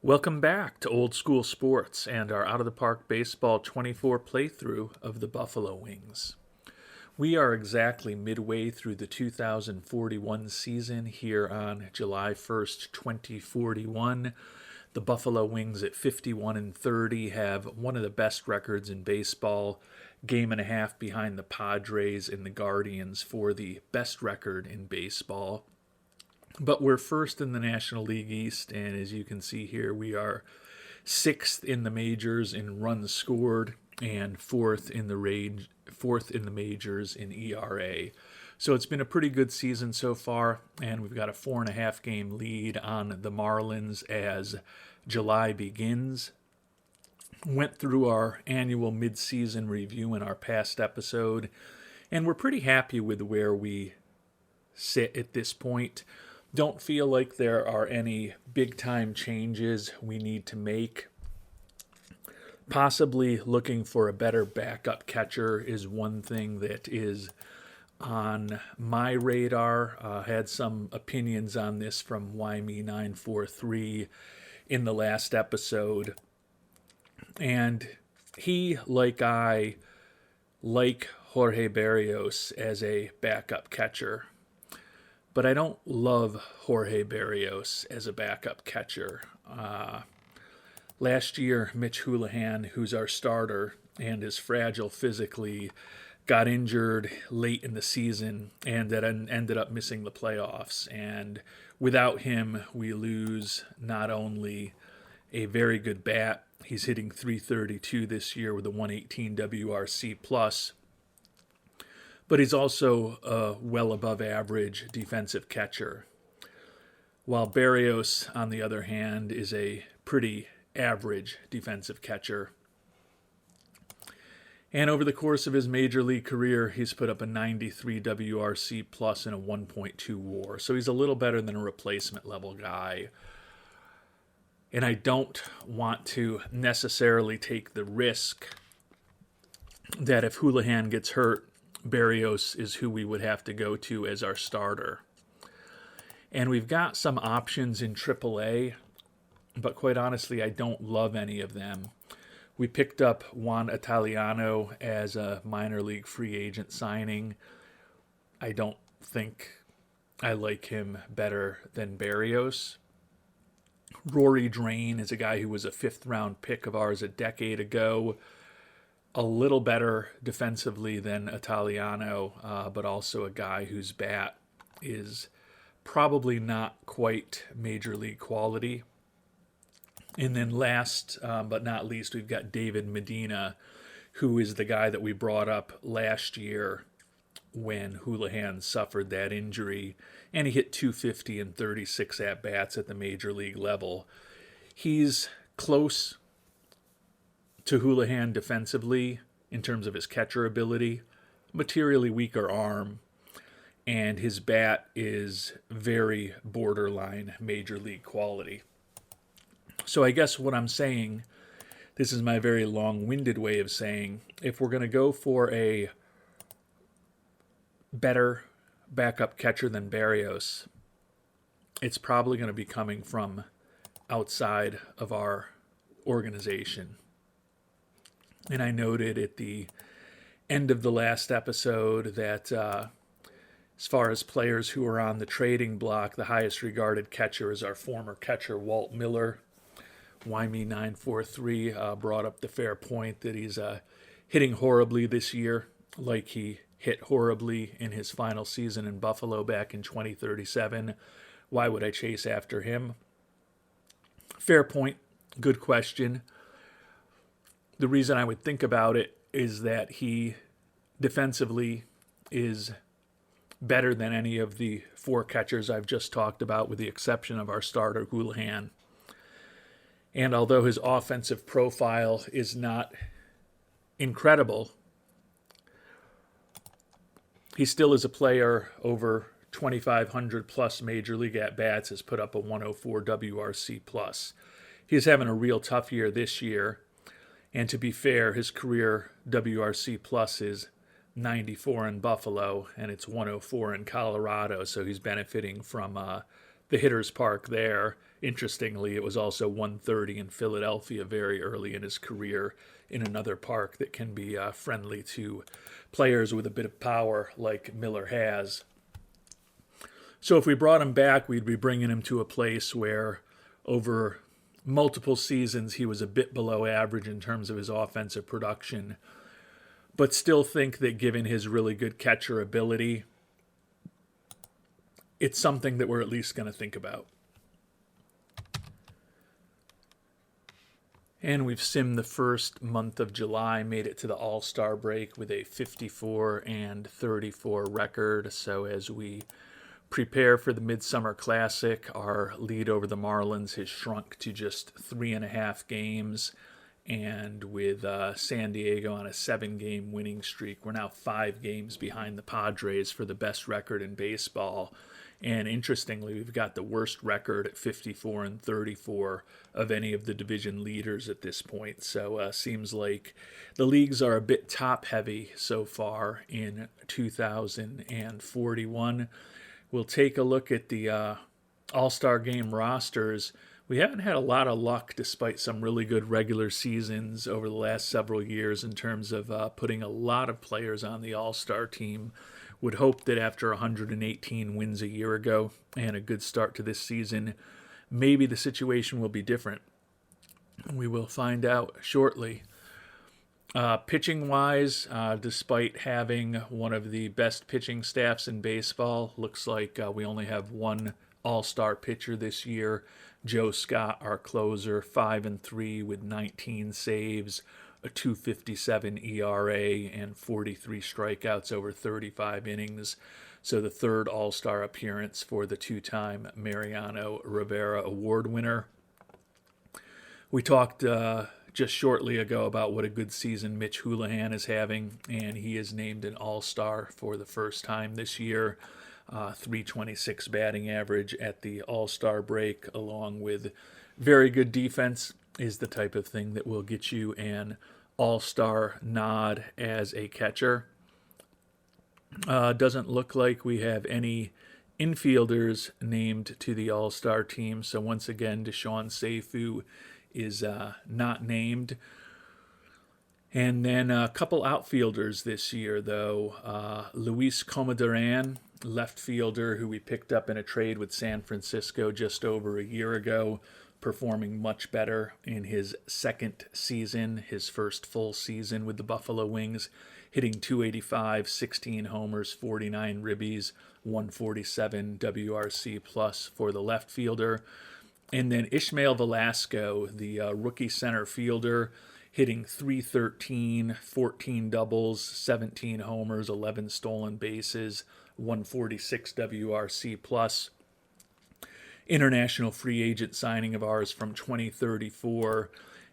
Welcome back to Old School Sports and our Out of the Park Baseball 24 playthrough of the Buffalo Wings. We are exactly midway through the 2041 season here on July 1st, 2041. The Buffalo Wings at 51-30 have one of the best records in baseball, game and a half behind the Padres and the Guardians for the best record in baseball. But we're first in the National League East, and as you can see here, we are sixth in the majors in runs scored and fourth in the majors in ERA. So it's been a pretty good season so far, and we've got a 4.5 game lead on the Marlins as July begins. Went through our annual mid-season review in our past episode, and we're pretty happy with where we sit at this point. Don't feel like there are any big-time changes we need to make. Possibly looking for a better backup catcher is one thing that is on my radar. Had some opinions on this from YME943 in the last episode. And he, like I, like Jorge Berrios as a backup catcher. But I don't love Jorge Berrios as a backup catcher. Last year, Mitch Houlihan, who's our starter and is fragile physically, got injured late in the season and that ended up missing the playoffs. And without him, we lose not only a very good bat, he's hitting .332 this year with a 118 WRC plus, but he's also a well above average defensive catcher. While Berrios, on the other hand, is a pretty average defensive catcher. And over the course of his major league career, he's put up a 93 WRC plus and a 1.2 WAR. So he's a little better than a replacement level guy. And I don't want to necessarily take the risk that if Houlihan gets hurt, Berrios is who we would have to go to as our starter. And we've got some options in AAA, but quite honestly, I don't love any of them. We picked up Juan Italiano as a minor league free agent signing. I don't think I like him better than Berrios. Rory Drain is a guy who was a fifth-round pick of ours a decade ago. A little better defensively than Italiano, but also a guy whose bat is probably not quite major league quality. And then last but not least, we've got David Medina, who is the guy that we brought up last year when Houlihan suffered that injury, and he hit .250 and 36 at-bats at the major league level. He's close to Houlihan defensively in terms of his catcher ability, materially weaker arm, and his bat is very borderline major league quality. So I guess what I'm saying, this is my very long-winded way of saying, if we're going to go for a better backup catcher than Berrios, it's probably going to be coming from outside of our organization. And I noted at the end of the last episode that as far as players who are on the trading block, the highest regarded catcher is our former catcher, Walt Miller. YME943 brought up the fair point that he's hitting horribly this year, like he hit horribly in his final season in Buffalo back in 2037. Why would I chase after him? Fair point. Good question. The reason I would think about it is that he defensively is better than any of the four catchers I've just talked about, with the exception of our starter, Houlihan. And although his offensive profile is not incredible, he still is a player over 2,500 plus major league at-bats, has put up a 104 WRC plus. He's having a real tough year this year. And to be fair, his career WRC plus is 94 in Buffalo, and it's 104 in Colorado, so he's benefiting from the hitter's park there. Interestingly, it was also 1:30 in Philadelphia very early in his career in another park that can be friendly to players with a bit of power like Miller has. So if we brought him back, we'd be bringing him to a place where over multiple seasons he was a bit below average in terms of his offensive production, but still think that given his really good catcher ability, it's something that we're at least going to think about. And we've simmed the first month of July, made it to the All-Star break with a 54-34 record. So as we prepare for the Midsummer Classic, our lead over the Marlins has shrunk to just 3.5 games. And with San Diego on a 7-game winning streak, we're now 5 games behind the Padres for the best record in baseball. And interestingly, we've got the worst record at 54-34 of any of the division leaders at this point. So seems like the leagues are a bit top-heavy so far in 2041. We'll take a look at the All-Star Game rosters. We haven't had a lot of luck despite some really good regular seasons over the last several years in terms of putting a lot of players on the All-Star team. Would hope that after 118 wins a year ago and a good start to this season, maybe the situation will be different. We will find out shortly. Pitching-wise, despite having one of the best pitching staffs in baseball, looks like we only have one all-star pitcher this year. Joe Scott, our closer, 5-3 with 19 saves, a 2.57 ERA, and 43 strikeouts over 35 innings. So the third all-star appearance for the two-time Mariano Rivera Award winner. We talked just shortly ago about what a good season Mitch Houlihan is having, and he is named an all-star for the first time this year. 326 batting average at the all-star break, along with very good defense, is the type of thing that will get you an all-star nod as a catcher. Doesn't look like we have any infielders named to the all-star team. So once again, Deshaun Seifu is not named. And then a couple outfielders this year, though. Luis Comadran, left fielder, who we picked up in a trade with San Francisco just over a year ago, performing much better in his second season, his first full season with the Buffalo Wings, hitting .285, 16 homers, 49 ribbies, 147 WRC plus for the left fielder. And then Ishmael Velasco, the rookie center fielder, hitting .313, 14 doubles, 17 homers, 11 stolen bases, 146 WRC plus. International free agent signing of ours from 2034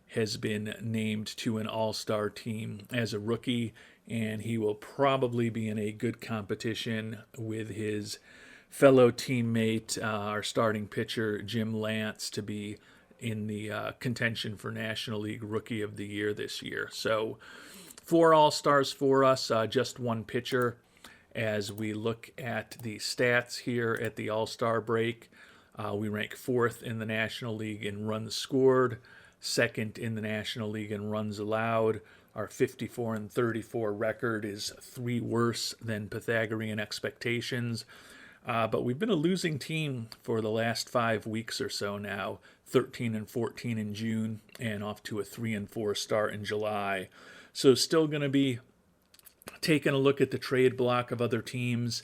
has been named to an all-star team as a rookie, and he will probably be in a good competition with his fellow teammate, our starting pitcher, Jim Lance, to be in the contention for National League Rookie of the Year this year. So 4 all-stars for us, just one pitcher. As we look at the stats here at the all-star break, we rank 4th in the National League in runs scored, 2nd in the National League in runs allowed. Our 54-34 record is 3 worse than Pythagorean expectations. But we've been a losing team for the last 5 weeks or so now, 13-14 in June, and off to a 3-4 start in July. So still going to be taking a look at the trade block of other teams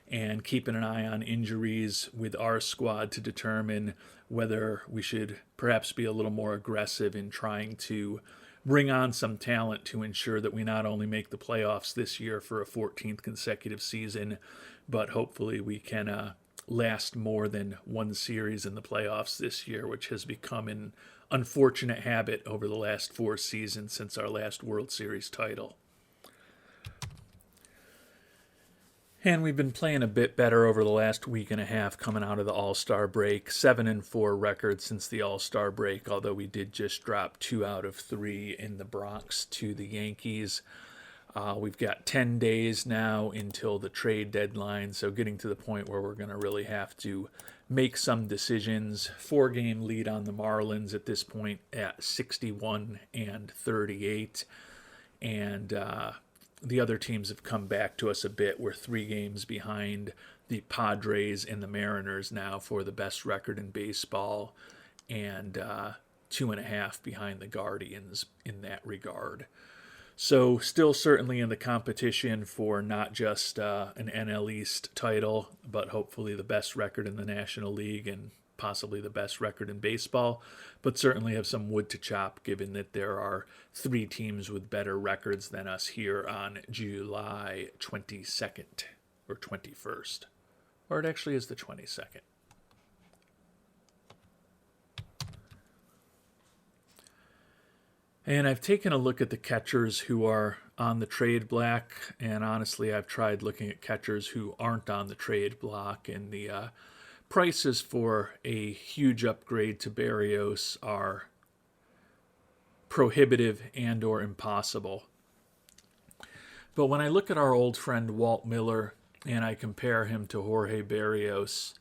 and keeping an eye on injuries with our squad to determine whether we should perhaps be a little more aggressive in trying to bring on some talent to ensure that we not only make the playoffs this year for a 14th consecutive season, but hopefully we can last more than one series in the playoffs this year, which has become an unfortunate habit over the last 4 seasons since our last World Series title. And we've been playing a bit better over the last week and a half coming out of the All-Star break. 7-4 record since the All-Star break, although we did just drop 2 out of 3 in the Bronx to the Yankees. We've got 10 days now until the trade deadline, so getting to the point where we're going to really have to make some decisions. 4-game lead on the Marlins at this point at 61-38, and the other teams have come back to us a bit. We're 3 games behind the Padres and the Mariners now for the best record in baseball, and 2.5 behind the Guardians in that regard. So still certainly in the competition for not just an NL East title, but hopefully the best record in the National League and possibly the best record in baseball, but certainly have some wood to chop given that there are 3 teams with better records than us here on July 22nd or 21st. Or it actually is the 22nd. And I've taken a look at the catchers who are on the trade block, and honestly, I've tried looking at catchers who aren't on the trade block, and the prices for a huge upgrade to Berrios are prohibitive and or impossible. But when I look at our old friend Walt Miller and I compare him to Jorge Berrios,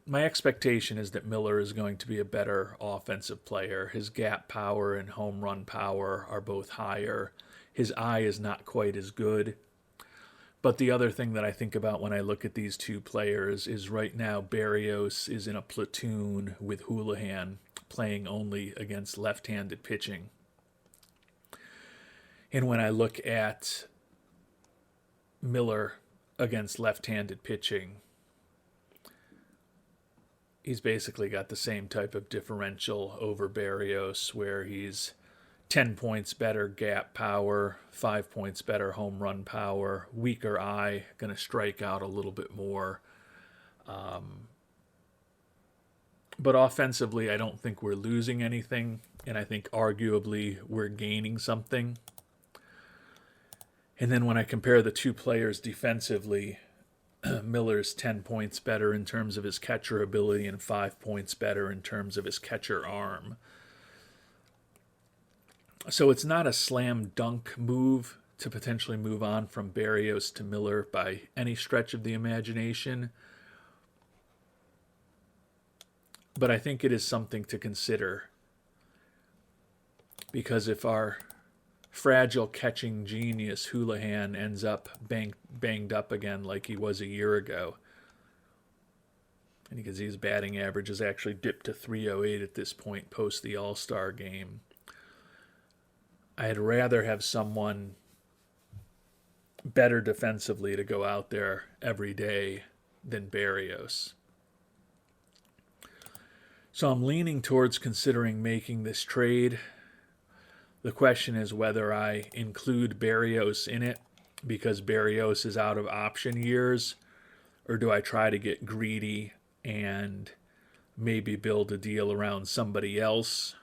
my expectation is that Miller is going to be a better offensive player. His gap power and home run power are both higher. His eye is not quite as good. But the other thing that I think about when I look at these 2 players is right now Berrios is in a platoon with Houlihan, playing only against left-handed pitching. And when I look at Miller against left-handed pitching, he's basically got the same type of differential over Berrios, where he's 10 points better gap power, 5 points better home run power, weaker eye, going to strike out a little bit more. But offensively, I don't think we're losing anything, and I think arguably we're gaining something. And then when I compare the 2 players defensively, Miller's 10 points better in terms of his catcher ability and 5 points better in terms of his catcher arm. So it's not a slam dunk move to potentially move on from Berrios to Miller by any stretch of the imagination. But I think it is something to consider, because if our fragile catching genius Houlihan ends up banged up again like he was a year ago, and because his batting average has actually dipped to 308 at this point post the All-Star game, I'd rather have someone better defensively to go out there every day than Berrios. So I'm leaning towards considering making this trade. The question is whether I include Berrios in it because Berrios is out of option years, or do I try to get greedy and maybe build a deal around somebody else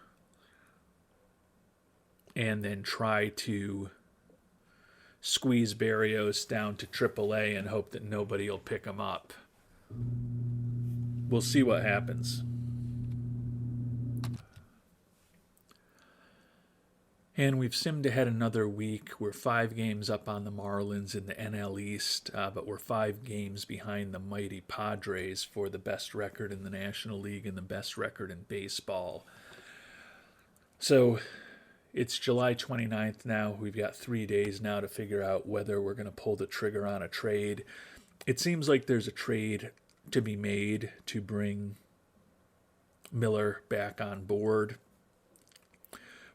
and then try to squeeze Berrios down to AAA and hope that nobody will pick him up. We'll see what happens. And we've simmed ahead another week. We're 5 games up on the Marlins in the NL East, but we're 5 games behind the mighty Padres for the best record in the National League and the best record in baseball. So it's July 29th now. We've got 3 days now to figure out whether we're going to pull the trigger on a trade. It seems like there's a trade to be made to bring Miller back on board.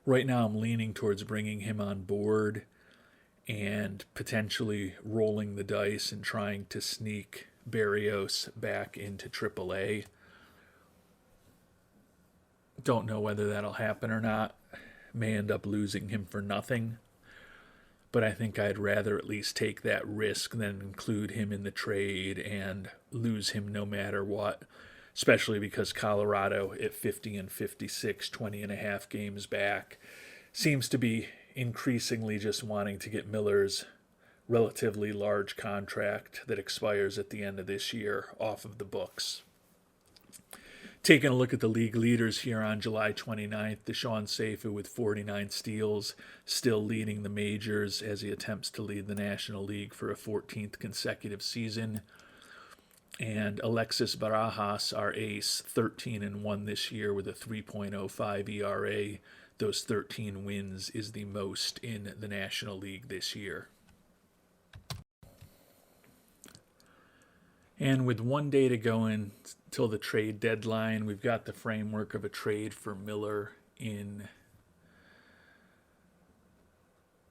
Right now I'm leaning towards bringing him on board and potentially rolling the dice and trying to sneak Berrios back into AAA. Don't know whether that'll happen or not. May end up losing him for nothing. But I think I'd rather at least take that risk than include him in the trade and lose him no matter what. Especially because Colorado at 50-56, 20.5 games back, seems to be increasingly just wanting to get Miller's relatively large contract that expires at the end of this year off of the books. Taking a look at the league leaders here on July 29th, Deshaun Seifu with 49 steals, still leading the majors as he attempts to lead the National League for a 14th consecutive season. And Alexis Barajas, our ace, 13-1 this year with a 3.05 ERA. Those 13 wins is the most in the National League this year. And with 1 day to go until the trade deadline, we've got the framework of a trade for Miller in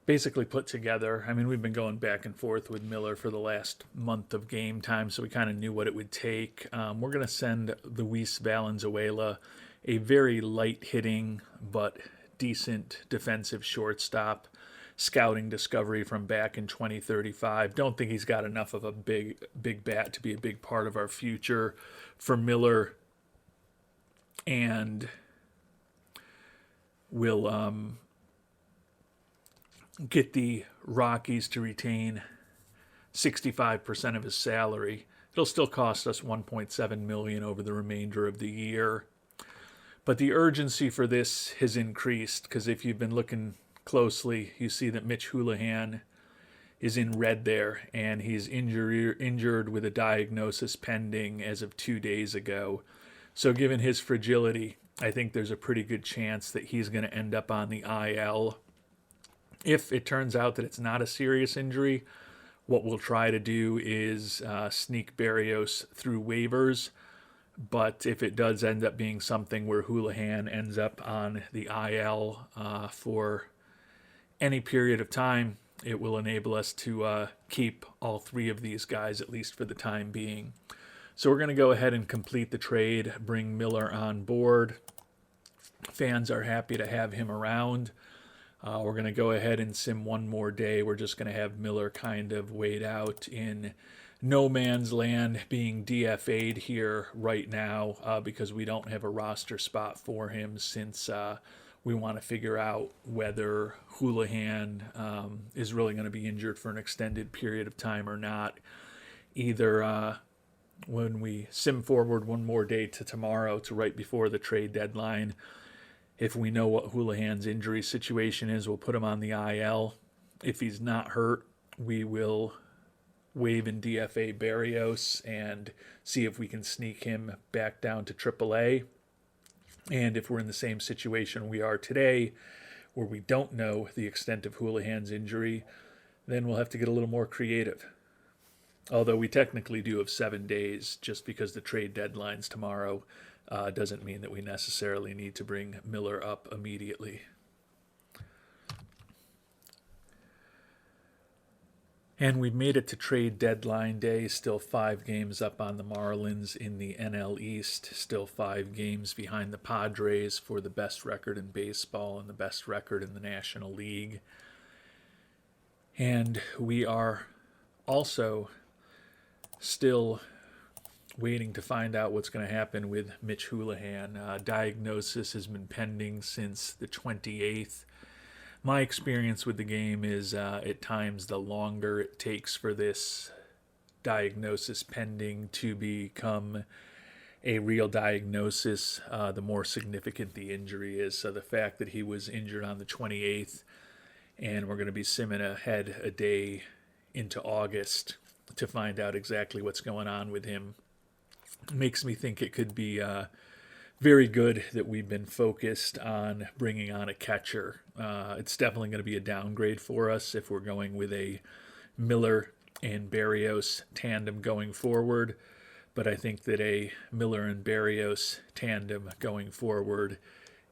basically put together. I mean, we've been going back and forth with Miller for the last month of game time, so we kind of knew what it would take. We're going to send Luis Valenzuela, a very light-hitting but decent defensive shortstop, scouting discovery from back in 2035. Don't think he's got enough of a big bat to be a big part of our future for Miller, and we'll get the Rockies to retain 65% of his salary. It'll still cost us $1.7 million over the remainder of the year. But the urgency for this has increased, because if you've been looking closely, you see that Mitch Houlihan is in red there, and he's injured with a diagnosis pending as of 2 days ago. So given his fragility, I think there's a pretty good chance that he's going to end up on the IL. If it turns out that it's not a serious injury, what we'll try to do is sneak Berrios through waivers. But if it does end up being something where Houlihan ends up on the IL for any period of time, it will enable us to keep all three of these guys, at least for the time being. So we're going to go ahead and complete the trade, bring Miller on board. Fans are happy to have him around. We're going to go ahead and sim 1 more day. We're just going to have Miller kind of wait out in no man's land, being DFA'd here right now because we don't have a roster spot for him, since we want to figure out whether Houlihan is really going to be injured for an extended period of time or not. Either when we sim forward 1 more day to tomorrow, to right before the trade deadline, if we know what Houlihan's injury situation is, we'll put him on the IL. If he's not hurt, we will waive and DFA Berrios and see if we can sneak him back down to AAA. And if we're in the same situation we are today, where we don't know the extent of Houlihan's injury, then we'll have to get a little more creative. Although we technically do have 7 days, just because the trade deadline's tomorrow doesn't mean that we necessarily need to bring Miller up immediately. And we've made it to trade deadline day, still 5 games up on the Marlins in the NL East, still 5 games behind the Padres for the best record in baseball and the best record in the National League. And we are also still waiting to find out what's going to happen with Mitch Houlihan. Diagnosis has been pending since the 28th. My experience with the game is at times the longer it takes for this diagnosis pending to become a real diagnosis, the more significant the injury is. So the fact that he was injured on the 28th and we're going to be simming ahead a day into August to find out exactly what's going on with him makes me think it could be very good that we've been focused on bringing on a catcher. It's definitely going to be a downgrade for us if we're going with a Miller and Berrios tandem going forward. But I think that a Miller and Berrios tandem going forward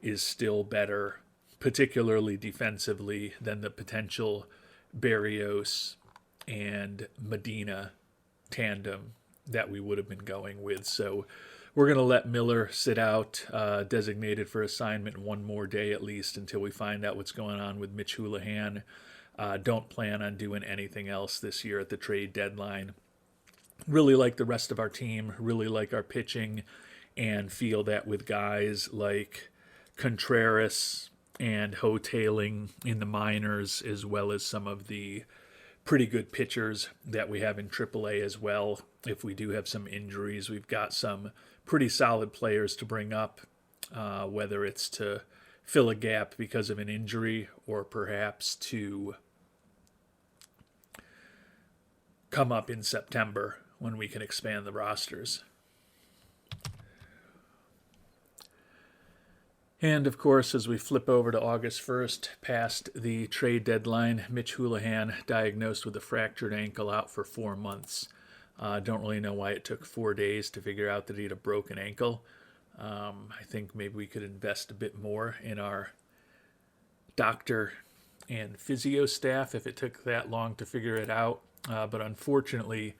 is still better, particularly defensively, than the potential Berrios and Medina tandem that we would have been going with. So we're going to let Miller sit out, designated for assignment, 1 more day at least, until we find out what's going on with Mitch Houlihan. Don't plan on doing anything else this year at the trade deadline. Really like the rest of our team, really like our pitching, and feel that with guys like Contreras and Ho-tailing in the minors, as well as some of the pretty good pitchers that we have in AAA as well. If we do have some injuries, we've got some pretty solid players to bring up, whether it's to fill a gap because of an injury or perhaps to come up in September when we can expand the rosters. And of course, as we flip over to August 1st, past the trade deadline, Mitch Houlihan diagnosed with a fractured ankle, out for 4 months. Don't really know why it took 4 days to figure out that he had a broken ankle. I think maybe we could invest a bit more in our doctor and physio staff if it took that long to figure it out. But unfortunately,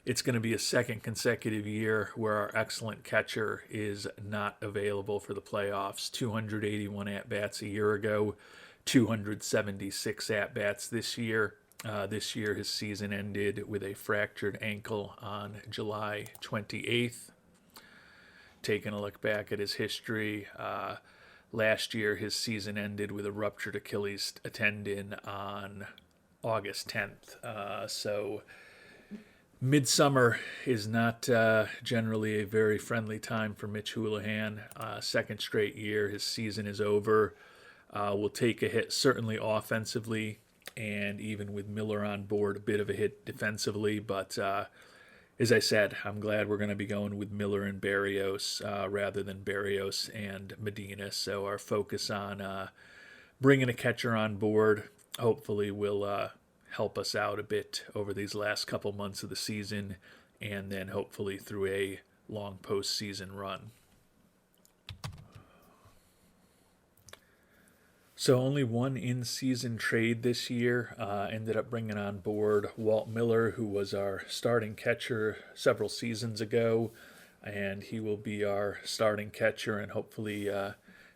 it's going to be a second consecutive year where our excellent catcher is not available for the playoffs. 281 at-bats a year ago, 276 at-bats this year. This year, his season ended with a fractured ankle on July 28th. Taking a look back at his history, last year his season ended with a ruptured Achilles tendon on August 10th. So midsummer is not generally a very friendly time for Mitch Houlihan. Second straight year, his season is over. Will take a hit, certainly offensively, and even with Miller on board, a bit of a hit defensively. But as I said, I'm glad we're going to be going with Miller and Berrios rather than Berrios and Medina. So our focus on bringing a catcher on board hopefully will help us out a bit over these last couple months of the season, and then hopefully through a long postseason run. So only one in-season trade this year. Ended up bringing on board Walt Miller, who was our starting catcher several seasons ago, and he will be our starting catcher and hopefully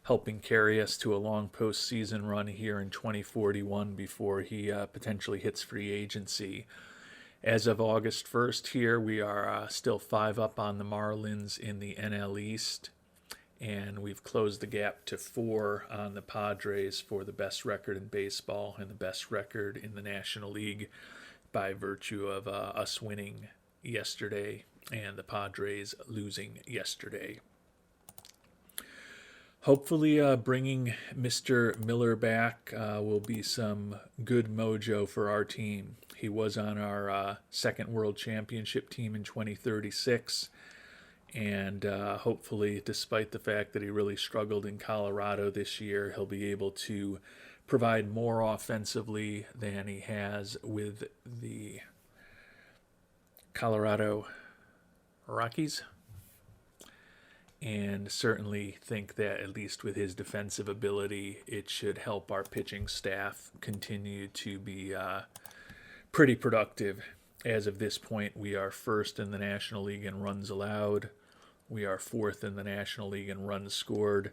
helping carry us to a long postseason run here in 2041 before he potentially hits free agency. As of August 1st here, we are still 5 up on the Marlins in the NL East, and we've closed the gap to 4 on the Padres for the best record in baseball and the best record in the National League by virtue of us winning yesterday and the Padres losing yesterday. Hopefully bringing Mr. Miller back will be some good mojo for our team. He was on our second World Championship team in 2036, and hopefully, despite the fact that he really struggled in Colorado this year, he'll be able to provide more offensively than he has with the Colorado Rockies. And certainly think that at least with his defensive ability, it should help our pitching staff continue to be pretty productive. As of this point, we are first in the National League in runs allowed. We are fourth in the National League in runs scored.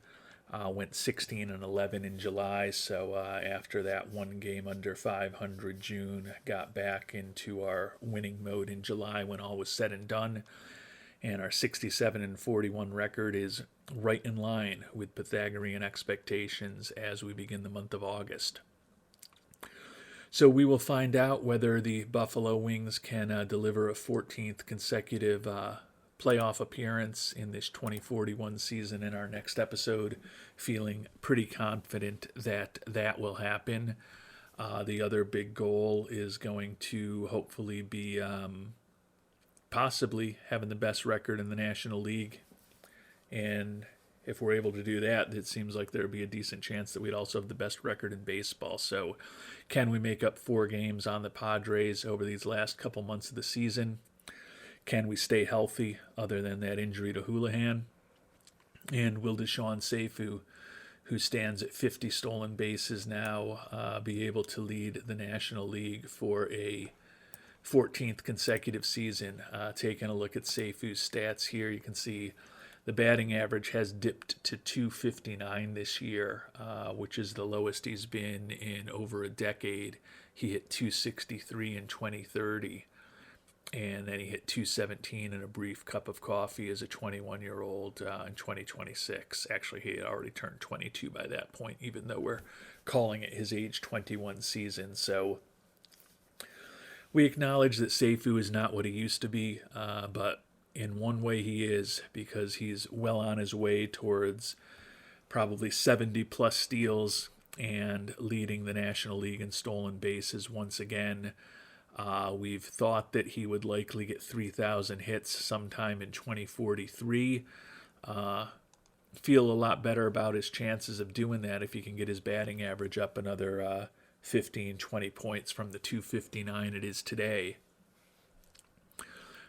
Went 16-11 in July, so after that one game under 500 June, got back into our winning mode in July when all was said and done. And our 67-41 record is right in line with Pythagorean expectations as we begin the month of August. So we will find out whether the Buffalo Wings can deliver a 14th consecutive playoff appearance in this 2041 season in our next episode. Feeling pretty confident that that will happen. The other big goal is going to hopefully be possibly having the best record in the National League. And if we're able to do that, it seems like there would be a decent chance that we'd also have the best record in baseball. So can we make up 4 games on the Padres over these last couple months of the season? Can we stay healthy other than that injury to Houlihan? And will Deshaun Seifu, who stands at 50 stolen bases now, be able to lead the National League for a 14th consecutive season? Taking a look at Seifu's stats here, you can see the batting average has dipped to 259 this year, which is the lowest he's been in over a decade. He hit 263 in 2030, and then he hit 217 in a brief cup of coffee as a 21-year-old in 2026. Actually, he had already turned 22 by that point, even though we're calling it his age 21 season. So We acknowledge that Seifu is not what he used to be, but in one way he is, because he's well on his way towards probably 70 plus steals and leading the National League in stolen bases once again. We've thought that he would likely get 3,000 hits sometime in 2043. Feel a lot better about his chances of doing that if he can get his batting average up another 15, 20 points from the 259 it is today.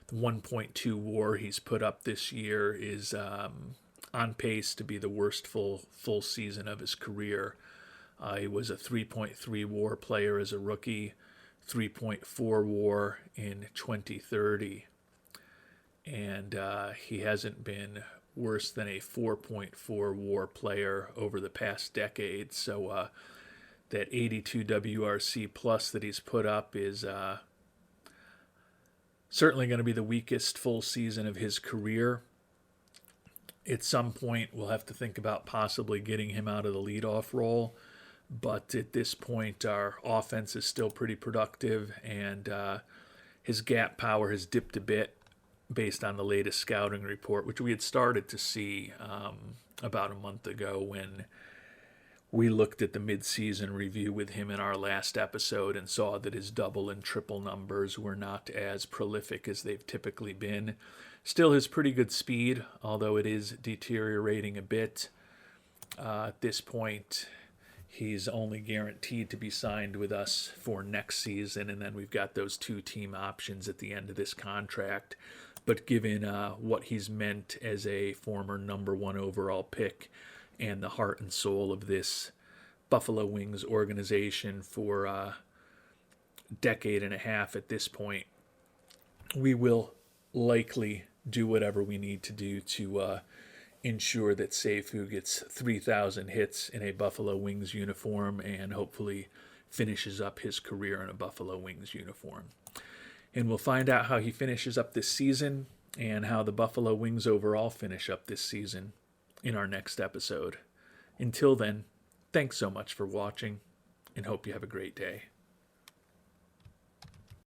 The 1.2 WAR he's put up this year is on pace to be the worst full season of his career. He was a 3.3 WAR player as a rookie, 3.4 WAR in 2030, and he hasn't been worse than a 4.4 WAR player over the past decade. So that 82 WRC plus that he's put up is certainly going to be the weakest full season of his career. At some point, we'll have to think about possibly getting him out of the leadoff role. But at this point, our offense is still pretty productive, and his gap power has dipped a bit based on the latest scouting report, which we had started to see about a month ago when we looked at the midseason review with him in our last episode and saw that his double and triple numbers were not as prolific as they've typically been. Still has pretty good speed, although it is deteriorating a bit. At this point, he's only guaranteed to be signed with us for next season, and then we've got those 2 team options at the end of this contract. But given what he's meant as a former number 1 overall pick and the heart and soul of this Buffalo Wings organization for a decade and a half at this point, we will likely do whatever we need to do to ensure that Seifu gets 3,000 hits in a Buffalo Wings uniform and hopefully finishes up his career in a Buffalo Wings uniform. And we'll find out how he finishes up this season and how the Buffalo Wings overall finish up this season in our next episode. Until then, thanks so much for watching and hope you have a great day.